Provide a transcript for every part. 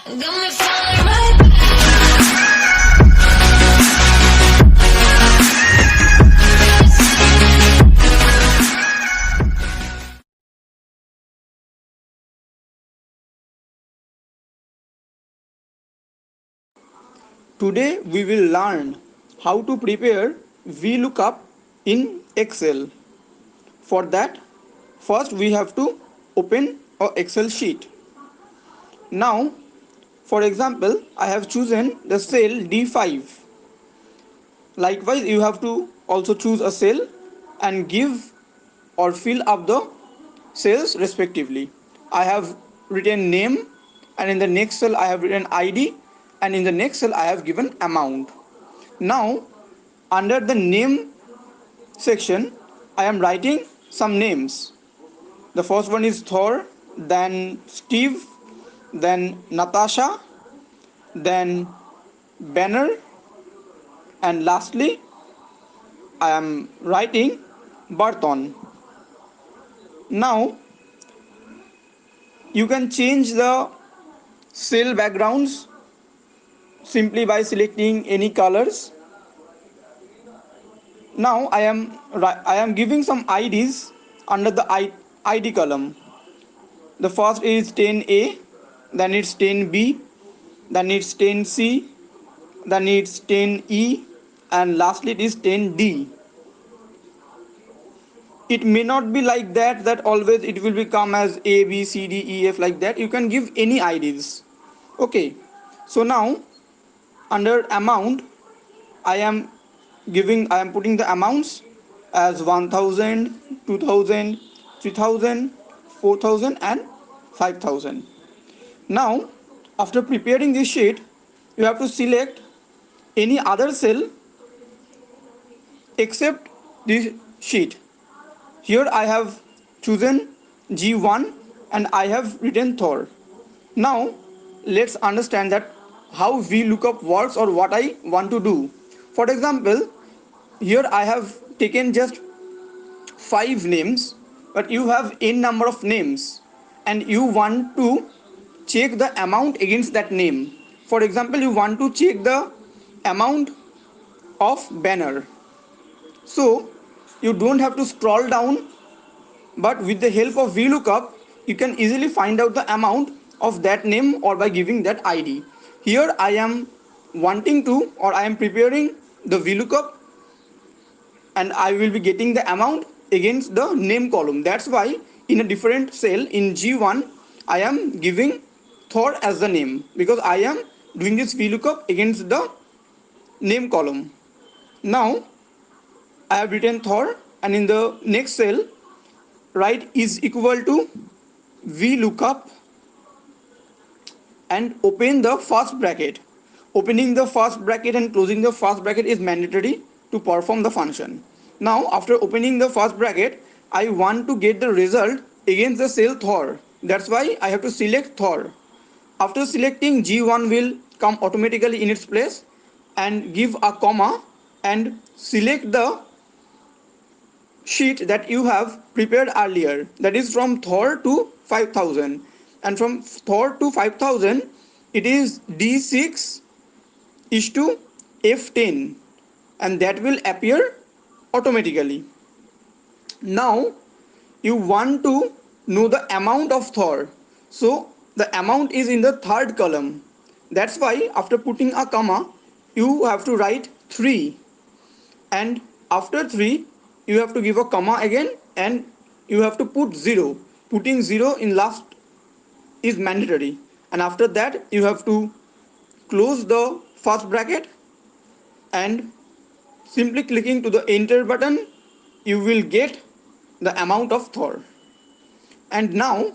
Got me falling right back. Today we will learn how to prepare VLOOKUP in Excel. For that, first we have to open a Excel sheet. Now, for example, I have chosen the cell D5. Likewise, you have to also choose a cell and give or fill up the cells respectively. I have written name, and in the next cell I have written ID, and in the next cell I have given amount. Now, under the name section, I am writing some names. The first one is Thor, then Steve, then Natasha, then Banner, and lastly I am writing Barton. Now you can change the cell backgrounds simply by selecting any colors. Now I am giving some IDs under the ID column. The first is 10A, then it's 10B, then it's 10C, then it's 10E, and lastly it is 10D. It may not be like that always it will become as A, B, C, D, E, F, like that. You can give any IDs. Okay, so now under amount I am putting the amounts as 1000, 2000, 3000, 4000, and 5000. Now after preparing this sheet, you have to select any other cell except this sheet. Here I have chosen G1 and I have written Thor. Now let's understand that how VLOOKUP works or what I want to do. For example, here I have taken just 5 names, but you have n number of names and you want to check the amount against that name. For example, you want to check the amount of Banner. So you don't have to scroll down, but with the help of VLOOKUP you can easily find out the amount of that name or by giving that ID. Here I am wanting to, or I am preparing the VLOOKUP, and I will be getting the amount against the name column. That's why in a different cell in G1 I am giving Thor as the name, because I am doing this VLOOKUP against the name column. Now I have written Thor, and in the next cell write is equal to VLOOKUP and open the first bracket. Opening the first bracket and closing the first bracket is mandatory to perform the function. Now after opening the first bracket, I want to get the result against the cell Thor. That's why I have to select Thor. After selecting, G1 will come automatically in its place and give a comma and select the sheet that you have prepared earlier, that is from Thor to 5000, and from Thor to 5000 it is D6 is to F10, and that will appear automatically. Now you want to know the amount of Thor, so the amount is in the third column. That's why after putting a comma you have to write 3, and after 3 you have to give a comma again and you have to put 0. Putting 0 in last is mandatory, and after that you have to close the first bracket and simply clicking to the enter button you will get the amount of Thor. And now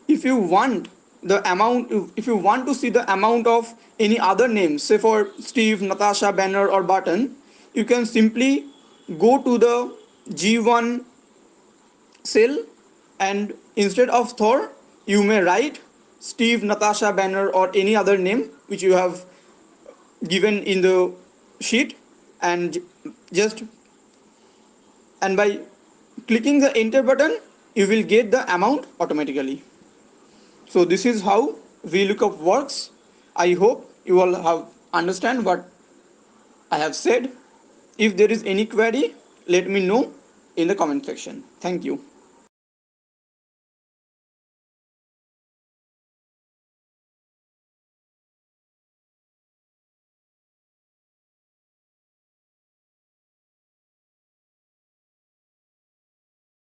if you want if you want to see the amount of any other names, say for Steve, Natasha, Banner, or Barton, you can simply go to the G1 cell and instead of Thor you may write Steve, Natasha, Banner, or any other name which you have given in the sheet, and just and by clicking the enter button you will get the amount automatically. So this is how VLOOKUP works. I hope you all have understand what I have said. If there is any query, let me know in the comment section. Thank you.